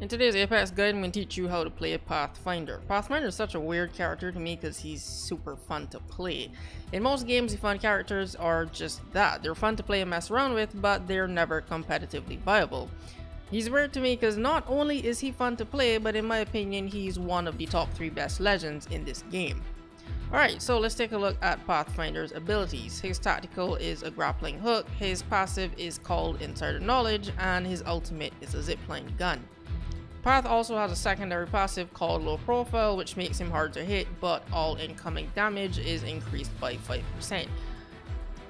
In today's Apex guide, I'm going to teach you how to play Pathfinder. Pathfinder is such a weird character to me because he's super fun to play. In most games, the fun characters are just that. They're fun to play and mess around with, but they're never competitively viable. He's weird to me because not only is he fun to play, but in my opinion, he's one of the top 3 best legends in this game. Alright, so let's take a look at Pathfinder's abilities. His tactical is a grappling hook, his passive is called Insider Knowledge, and his ultimate is a zipline gun. Path also has a secondary passive called Low Profile, which makes him hard to hit, but all incoming damage is increased by 5%.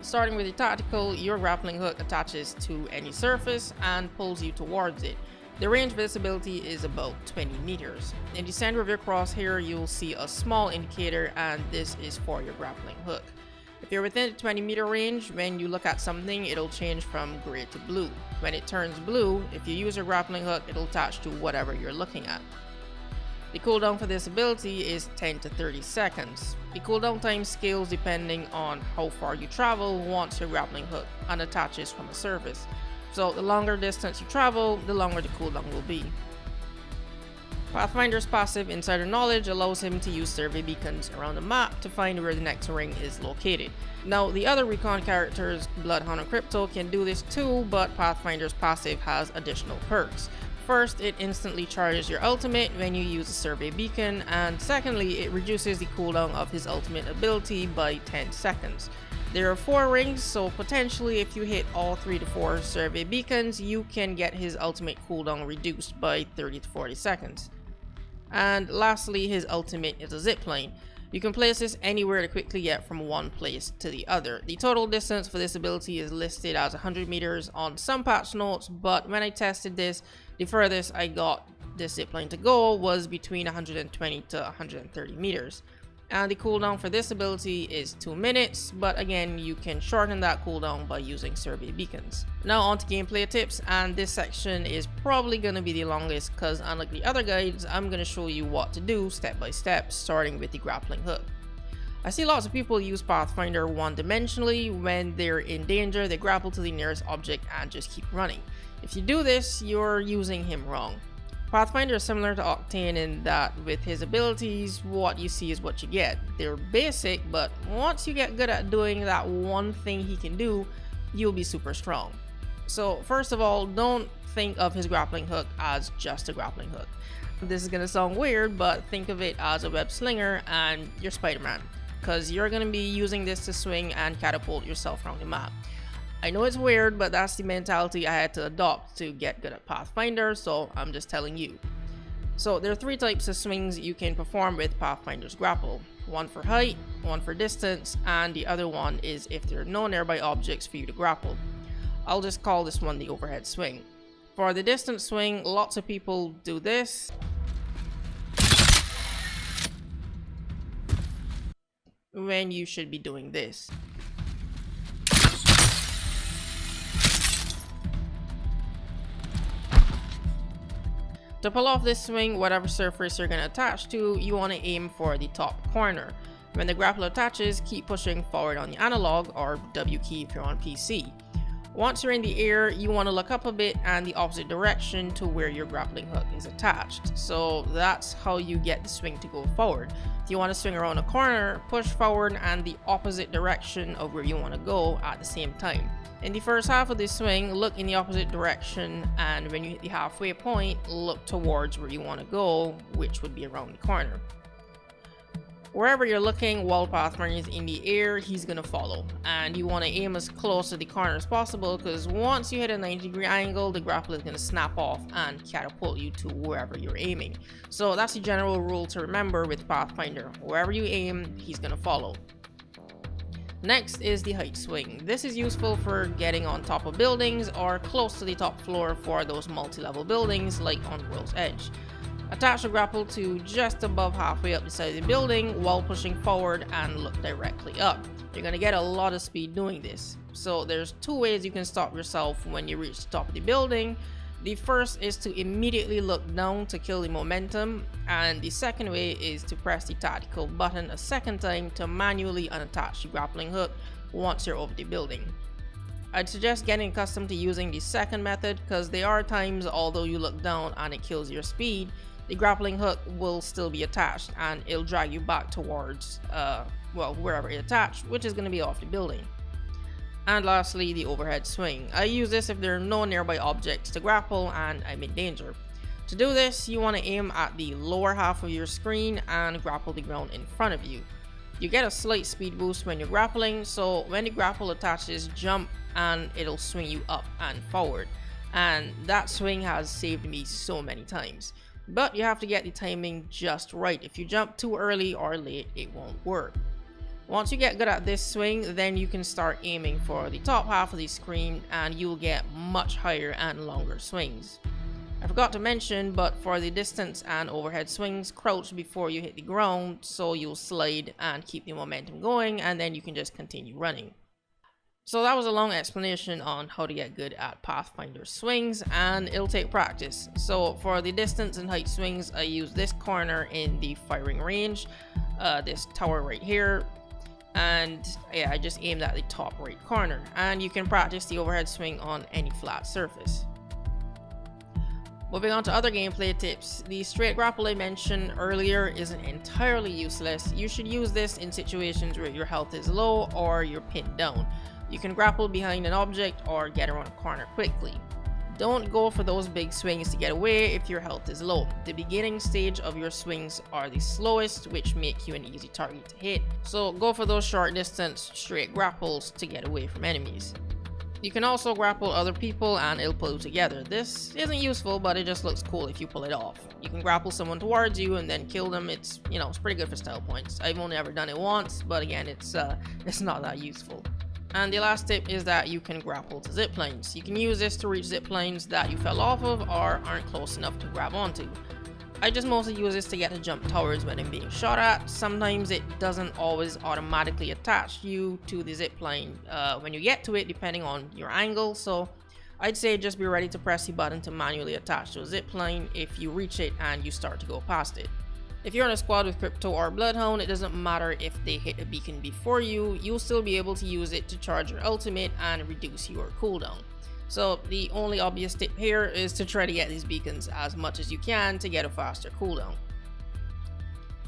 Starting with the tactical, your grappling hook attaches to any surface and pulls you towards it. The range of this ability is about 20 meters. In the center of your crosshair, you'll see a small indicator, and this is for your grappling hook. If you're within the 20 meter range, when you look at something, it'll change from gray to blue. When it turns blue, if you use your grappling hook, it'll attach to whatever you're looking at. The cooldown for this ability is 10 to 30 seconds. The cooldown time scales depending on how far you travel once your grappling hook unattaches from a surface. So the longer distance you travel, the longer the cooldown will be. Pathfinder's passive Insider Knowledge allows him to use survey beacons around the map to find where the next ring is located. Now, the other recon characters, Bloodhound and Crypto, can do this too, but Pathfinder's passive has additional perks. First, it instantly charges your ultimate when you use a survey beacon, and secondly, it reduces the cooldown of his ultimate ability by 10 seconds. There are 4 rings, so potentially if you hit all 3 to 4 survey beacons, you can get his ultimate cooldown reduced by 30 to 40 seconds. And lastly, his ultimate is a zipline. You can place this anywhere to quickly get from one place to the other. The total distance for this ability is listed as 100 meters on some patch notes, but when I tested this, the furthest I got this zipline to go was between 120 to 130 meters. And the cooldown for this ability is 2 minutes, but again, you can shorten that cooldown by using survey beacons. Now on to gameplay tips, and this section is probably going to be the longest because unlike the other guides, I'm going to show you what to do step by step, starting with the grappling hook. I see lots of people use Pathfinder one-dimensionally. When they're in danger, they grapple to the nearest object and just keep running. If you do this, you're using him wrong. Pathfinder is similar to Octane in that with his abilities, what you see is what you get. They're basic, but once you get good at doing that one thing he can do, you'll be super strong. So first of all, don't think of his grappling hook as just a grappling hook. This is gonna sound weird, but think of it as a web slinger and you're Spider-Man, because you're gonna be using this to swing and catapult yourself around the map. I know it's weird, but that's the mentality I had to adopt to get good at Pathfinder, so I'm just telling you. So there are 3 types of swings you can perform with Pathfinder's grapple. One for height, one for distance, and the other one is if there are no nearby objects for you to grapple. I'll just call this one the overhead swing. For the distance swing, lots of people do this, when you should be doing this. To pull off this swing, whatever surface you're going to attach to, you want to aim for the top corner. When the grapple attaches, keep pushing forward on the analog, or W key if you're on PC. Once you're in the air, you want to look up a bit and the opposite direction to where your grappling hook is attached. So that's how you get the swing to go forward. If you want to swing around a corner, push forward and the opposite direction of where you want to go at the same time. In the first half of this swing, look in the opposite direction, and when you hit the halfway point, look towards where you want to go, which would be around the corner. Wherever you're looking while Pathfinder is in the air, he's going to follow, and you want to aim as close to the corner as possible, because once you hit a 90-degree angle, the grapple is going to snap off and catapult you to wherever you're aiming. So that's the general rule to remember with Pathfinder. Wherever you aim, he's going to follow. Next is the height swing. This is useful for getting on top of buildings or close to the top floor for those multi-level buildings like on World's Edge. Attach the grapple to just above halfway up the side of the building while pushing forward and look directly up. You're going to get a lot of speed doing this. So there's 2 ways you can stop yourself when you reach the top of the building. The first is to immediately look down to kill the momentum, and the second way is to press the tactical button a second time to manually unattach the grappling hook once you're over the building. I'd suggest getting accustomed to using the second method, because there are times, although you look down and it kills your speed, the grappling hook will still be attached and it'll drag you back towards, well, wherever it's attached, which is going to be off the building. And lastly, the overhead swing. I use this if there are no nearby objects to grapple and I'm in danger. To do this, you want to aim at the lower half of your screen and grapple the ground in front of you. You get a slight speed boost when you're grappling, so when the grapple attaches, jump and it'll swing you up and forward. And that swing has saved me so many times. But you have to get the timing just right. If you jump too early or late, it won't work. Once you get good at this swing, then you can start aiming for the top half of the screen and you'll get much higher and longer swings. I forgot to mention, but for the distance and overhead swings, crouch before you hit the ground so you'll slide and keep the momentum going, and then you can just continue running. So that was a long explanation on how to get good at Pathfinder swings, and it'll take practice. So for the distance and height swings, I use this corner in the firing range, this tower right here, and yeah, I just aimed at the top right corner. And you can practice the overhead swing on any flat surface. Moving on to other gameplay tips, the straight grapple I mentioned earlier isn't entirely useless. You should use this in situations where your health is low or you're pinned down. You can grapple behind an object or get around a corner quickly. Don't go for those big swings to get away if your health is low. The beginning stage of your swings are the slowest, which make you an easy target to hit. So go for those short distance straight grapples to get away from enemies. You can also grapple other people and it'll pull you together. This isn't useful, but it just looks cool if you pull it off. You can grapple someone towards you and then kill them. It's, it's pretty good for style points. I've only ever done it once, but again, it's not that useful. And the last tip is that you can grapple to zip lines. You can use this to reach zip lines that you fell off of or aren't close enough to grab onto. I just mostly use this to get to jump towers when I'm being shot at. Sometimes it doesn't always automatically attach you to the zip line when you get to it, depending on your angle. So I'd say just be ready to press the button to manually attach to a zip line if you reach it and you start to go past it. If you're in a squad with Crypto or Bloodhound, it doesn't matter if they hit a beacon before you, you'll still be able to use it to charge your ultimate and reduce your cooldown. So the only obvious tip here is to try to get these beacons as much as you can to get a faster cooldown.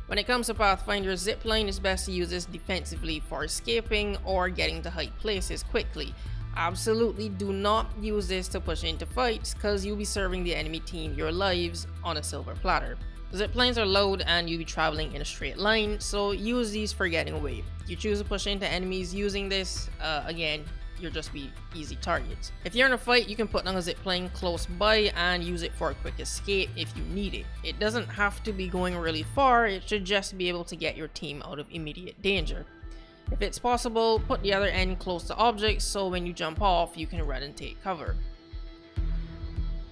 When it comes to Pathfinder, zipline, it's best to use this defensively for escaping or getting to high places quickly. Absolutely do not use this to push into fights, because you'll be serving the enemy team your lives on a silver platter. Ziplines are loud and you'll be traveling in a straight line, so use these for getting away. If you choose to push into enemies using this, again, you'll just be easy targets. If you're in a fight, you can put down a zipline close by and use it for a quick escape if you need it. It doesn't have to be going really far, it should just be able to get your team out of immediate danger. If it's possible, put the other end close to objects so when you jump off, you can run and take cover.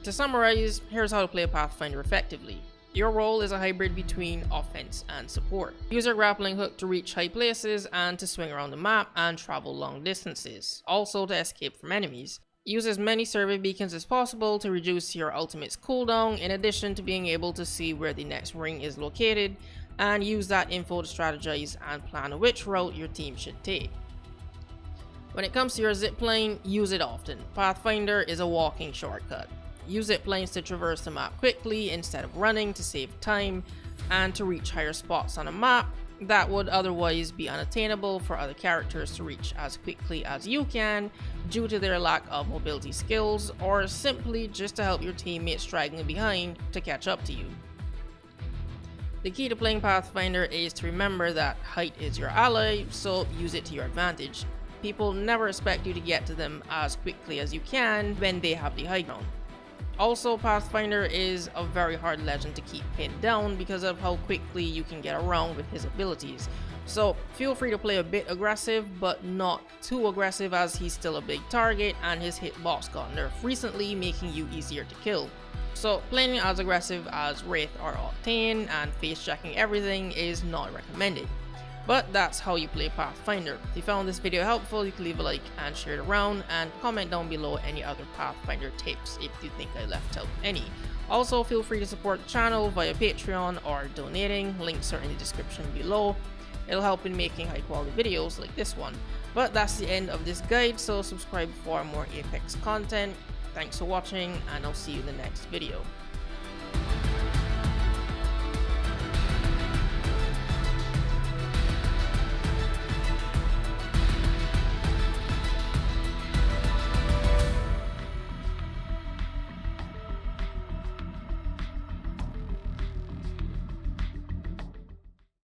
To summarize, here's how to play Pathfinder effectively. Your role is a hybrid between offense and support. Use your grappling hook to reach high places and to swing around the map and travel long distances, also to escape from enemies. Use as many survey beacons as possible to reduce your ultimate's cooldown, in addition to being able to see where the next ring is located, and use that info to strategize and plan which route your team should take. When it comes to your zipline, use it often. Pathfinder is a walking shortcut. Use ziplines to traverse the map quickly instead of running to save time, and to reach higher spots on a map that would otherwise be unattainable for other characters to reach as quickly as you can due to their lack of mobility skills, or simply just to help your teammates straggling behind to catch up to you. The key to playing Pathfinder is to remember that height is your ally, so use it to your advantage. People never expect you to get to them as quickly as you can when they have the high ground. Also, Pathfinder is a very hard legend to keep pinned down because of how quickly you can get around with his abilities. So feel free to play a bit aggressive, but not too aggressive, as he's still a big target and his hitbox got nerfed recently, making you easier to kill. So playing as aggressive as Wraith or Octane and face checking everything is not recommended. But that's how you play Pathfinder. If you found this video helpful, you can leave a like and share it around, and comment down below any other Pathfinder tips if you think I left out any. Also, feel free to support the channel via Patreon or donating, links are in the description below. It'll help in making high quality videos like this one. But that's the end of this guide, so subscribe for more Apex content. Thanks for watching, and I'll see you in the next video.